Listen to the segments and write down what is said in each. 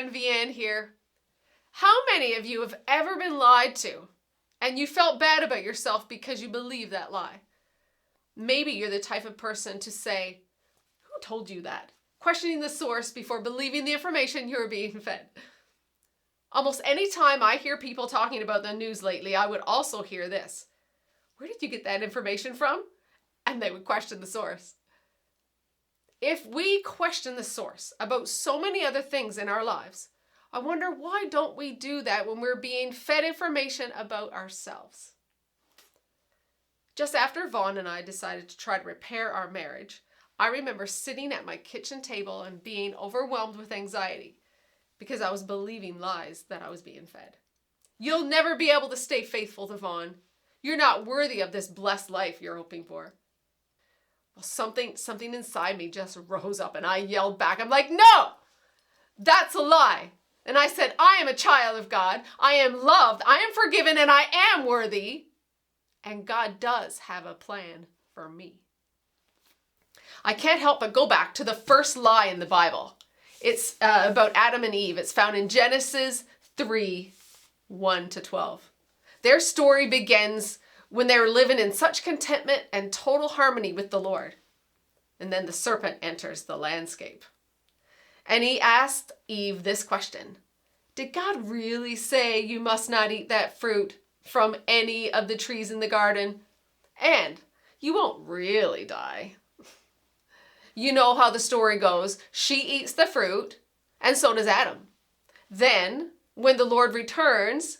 friend Vianne here. How many of you have ever been lied to and you felt bad about yourself because you believed that lie? Maybe you're the type of person to say, "Who told you that?" Questioning the source before believing the information you're being fed. Almost any time I hear people talking about the news lately, I would also hear this: "Where did you get that information from?" And they would question the source. If we question the source about so many other things in our lives, I wonder, why don't we do that when we're being fed information about ourselves? Just after Vaughn and I decided to try to repair our marriage, I remember sitting at my kitchen table and being overwhelmed with anxiety because I was believing lies that I was being fed. You'll never be able to stay faithful to Vaughn. You're not worthy of this blessed life you're hoping for. Well, something inside me just rose up and I yelled back. I'm like, "No, that's a lie." And I said, "I am a child of God. I am loved. I am forgiven, and I am worthy. And God does have a plan for me." I can't help but go back to the first lie in the Bible. It's about Adam and Eve. It's found in Genesis 3, 1-12. Their story begins when they were living in such contentment and total harmony with the Lord. And then the serpent enters the landscape. And he asked Eve this question: "Did God really say you must not eat that fruit from any of the trees in the garden? And you won't really die." You know how the story goes. She eats the fruit, and so does Adam. Then, when the Lord returns,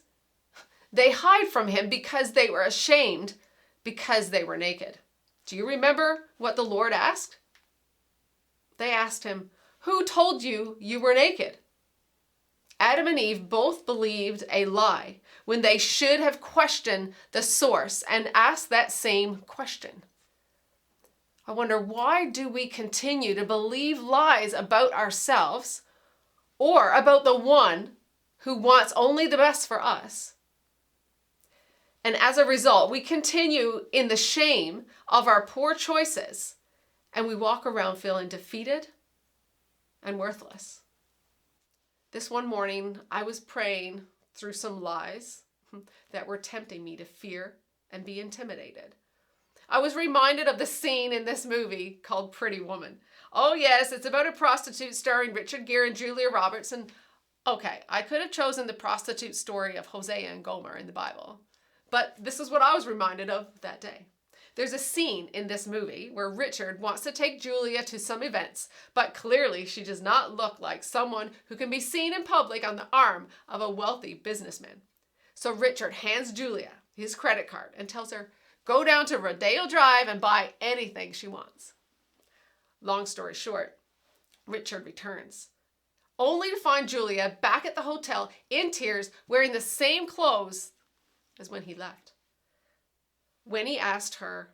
they hide from him because they were ashamed because they were naked. Do you remember what the Lord asked? They asked him, "Who told you you were naked?" Adam and Eve both believed a lie when they should have questioned the source and asked that same question. I wonder, why do we continue to believe lies about ourselves or about the one who wants only the best for us? And as a result, we continue in the shame of our poor choices, and we walk around feeling defeated and worthless. This one morning, I was praying through some lies that were tempting me to fear and be intimidated. I was reminded of the scene in this movie called Pretty Woman. Oh yes, it's about a prostitute starring Richard Gere and Julia Roberts. And okay, I could have chosen the prostitute story of Hosea and Gomer in the Bible, but this is what I was reminded of that day. There's a scene in this movie where Richard wants to take Julia to some events, but clearly she does not look like someone who can be seen in public on the arm of a wealthy businessman. So Richard hands Julia his credit card and tells her, "Go down to Rodeo Drive and buy anything she wants." Long story short, Richard returns, only to find Julia back at the hotel in tears, wearing the same clothes as when he left. When he asked her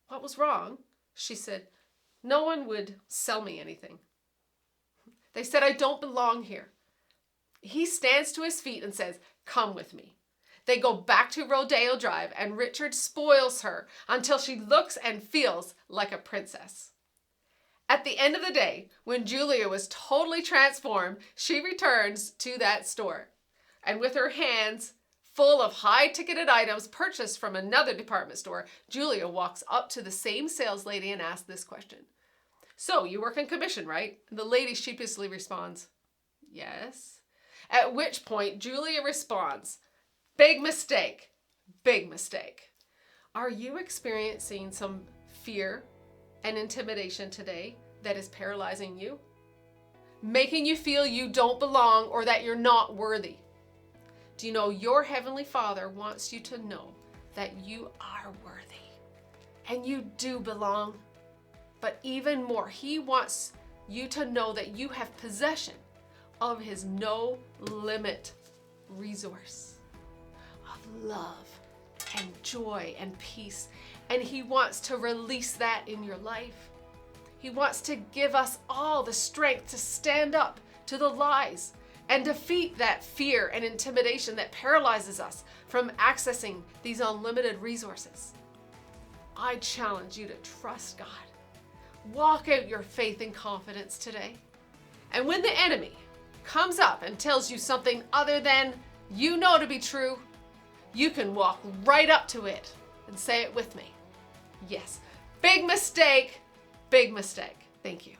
what was wrong, she said, "No one would sell me anything. They said I don't belong here." He stands to his feet and says, "Come with me." They go back to Rodeo Drive, and Richard spoils her until she looks and feels like a princess. At the end of the day, when Julia was totally transformed, she returns to that store. And with her hands full of high-ticketed items purchased from another department store, Julia walks up to the same sales lady and asks this question: "So, you work in commission, right?" And the lady sheepishly responds, "Yes." At which point, Julia responds, "Big mistake, big mistake." Are you experiencing some fear and intimidation today that is paralyzing you? Making you feel you don't belong or that you're not worthy? Do you know your Heavenly Father wants you to know that you are worthy and you do belong? But even more, He wants you to know that you have possession of His no-limit resource of love and joy and peace. And He wants to release that in your life. He wants to give us all the strength to stand up to the lies and defeat that fear and intimidation that paralyzes us from accessing these unlimited resources. I challenge you to trust God. Walk out your faith and confidence today. And when the enemy comes up and tells you something other than you know to be true, you can walk right up to it and say it with me. Yes, big mistake, big mistake. Thank you.